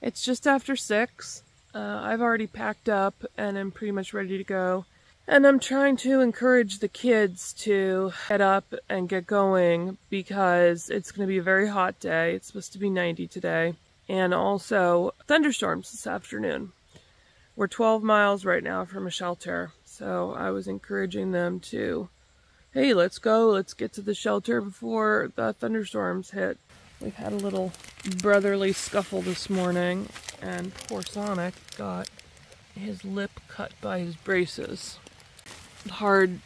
It's just after 6. I've already packed up and I'm pretty much ready to go. And I'm trying to encourage the kids to get up and get going because it's going to be a very hot day. It's supposed to be 90 today. And also thunderstorms this afternoon. We're 12 miles right now from a shelter. So I was encouraging them to, hey, let's go. Let's get to the shelter before the thunderstorms hit. We've had a little brotherly scuffle this morning, and poor Sonic got his lip cut by his braces. Hard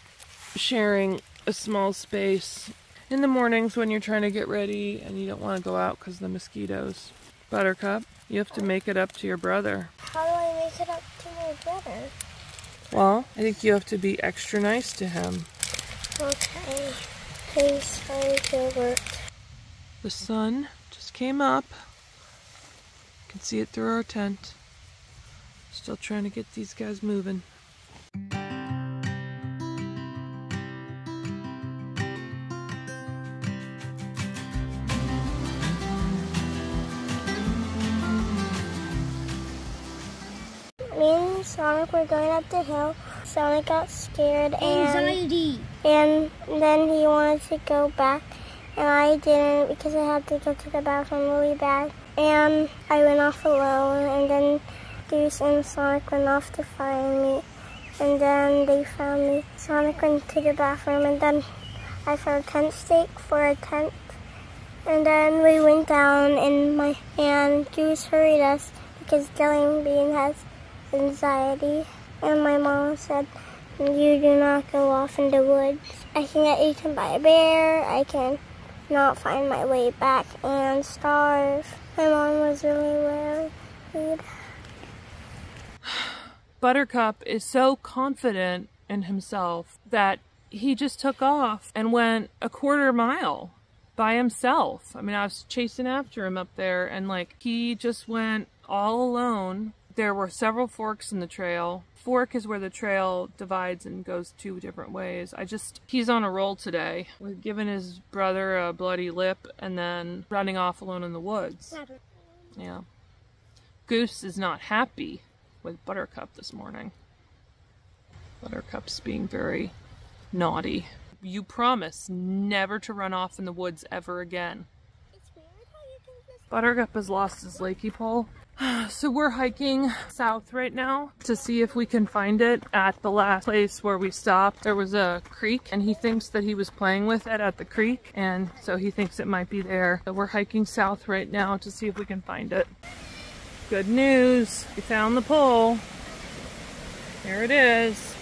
sharing a small space in the mornings when you're trying to get ready and you don't want to go out because of the mosquitoes. Buttercup, you have to make it up to your brother. How do I make it up to my brother? Well, I think you have to be extra nice to him. Okay. Please try to work. The sun just came up. You can see it through our tent. Still trying to get these guys moving. Me and Sonic were going up the hill. Sonic got scared Anxiety. and then he wanted to go back. And I didn't because I had to go to the bathroom really bad. And I went off alone, and then Goose and Sonic went off to find me. And then they found me. Sonic went to the bathroom, and then I found a tent stake for a tent. And then we went down, and Goose hurried us because Jelly Bean has anxiety. And my mom said, you do not go off in the woods. I can get eaten by a bear. I can not find my way back and starve. My mom was really worried. Buttercup is so confident in himself that he just took off and went a quarter mile by himself. I mean, I was chasing after him up there, and like, he just went all alone. There were several forks in the trail. Fork is where the trail divides and goes 2 different ways. He's on a roll today. We're giving his brother a bloody lip and then running off alone in the woods. Yeah. Goose is not happy with Buttercup this morning. Buttercup's being very naughty. You promise never to run off in the woods ever again. It's weird how you can just... Buttercup has lost his lakey pole. So we're hiking south right now to see if we can find it. At the last place where we stopped, there was a creek, and he thinks that he was playing with it at the creek, and so he thinks it might be there. So we're hiking south right now to see if we can find it. Good news, we found the pole. Here it is.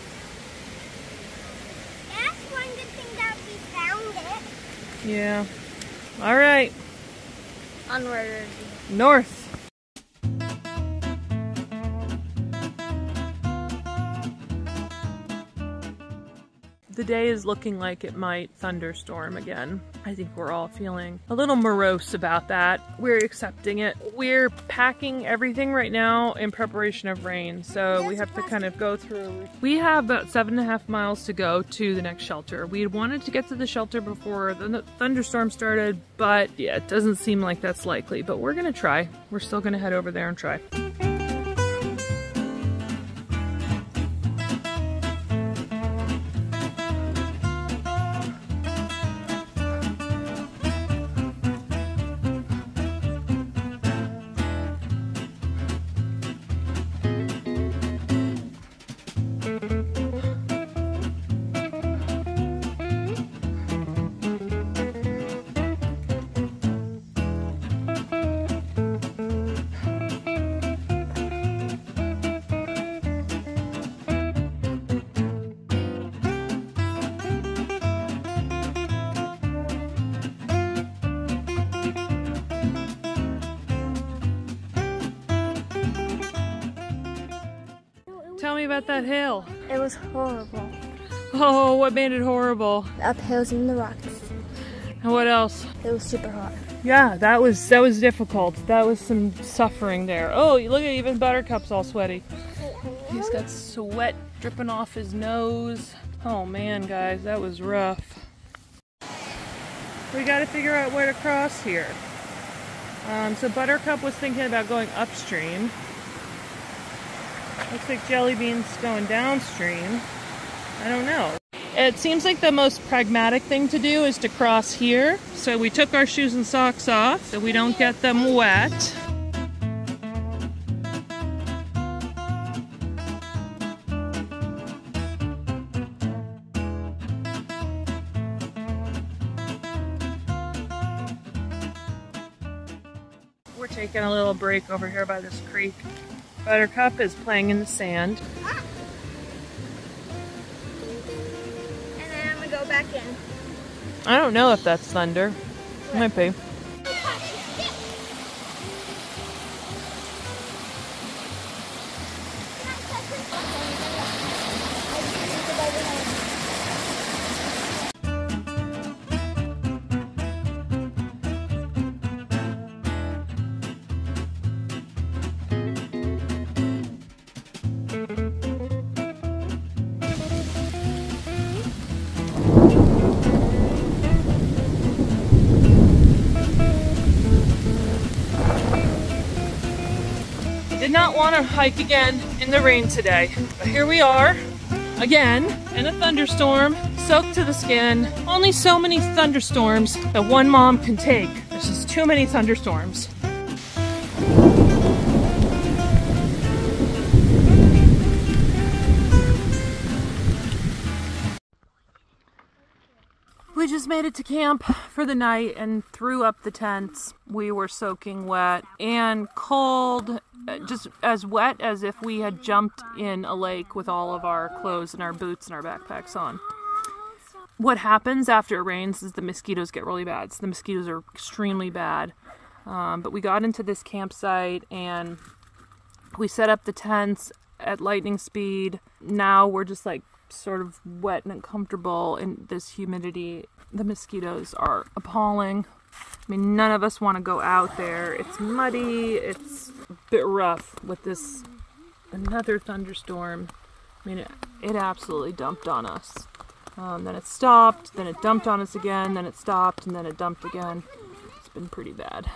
That's one good thing that we found it. Yeah. All right. Onward. North. The day is looking like it might thunderstorm again. I think we're all feeling a little morose about that. We're accepting it. We're packing everything right now in preparation of rain, so we have to kind of go through. We have about 7.5 miles to go to the next shelter. We had wanted to get to the shelter before the thunderstorm started, but yeah, it doesn't seem like that's likely, but we're gonna try. We're still gonna head over there and try. Tell me about that hill. It was horrible. Oh, what made it horrible? The uphills and the rocks. And what else? It was super hot. Yeah, that was difficult. That was some suffering there. Oh, look at even Buttercup's all sweaty. He's got sweat dripping off his nose. Oh man, guys, that was rough. We gotta figure out where to cross here. So Buttercup was thinking about going upstream. Looks like Jellybean's going downstream. I don't know. It seems like the most pragmatic thing to do is to cross here. So we took our shoes and socks off so we don't get them wet. We're taking a little break over here by this creek. Buttercup is playing in the sand. And then I'm gonna go back in. I don't know if that's thunder. It might be. Did not want to hike again in the rain today, but here we are again in a thunderstorm, soaked to the skin. Only so many thunderstorms that one mom can take. There's just too many thunderstorms. We just made it to camp for the night and threw up the tents. We were soaking wet and cold, just as wet as if we had jumped in a lake with all of our clothes and our boots and our backpacks on. What happens after it rains is the mosquitoes get really bad. So the mosquitoes are extremely bad. But we got into this campsite and we set up the tents at lightning speed. Now we're just like sort of wet and uncomfortable in this humidity. The mosquitoes are appalling. I mean, none of us want to go out there. It's muddy. It's a bit rough with this another thunderstorm. I mean, it absolutely dumped on us. Then it stopped, then it dumped on us again, then it stopped, and then it dumped again. It's been pretty bad.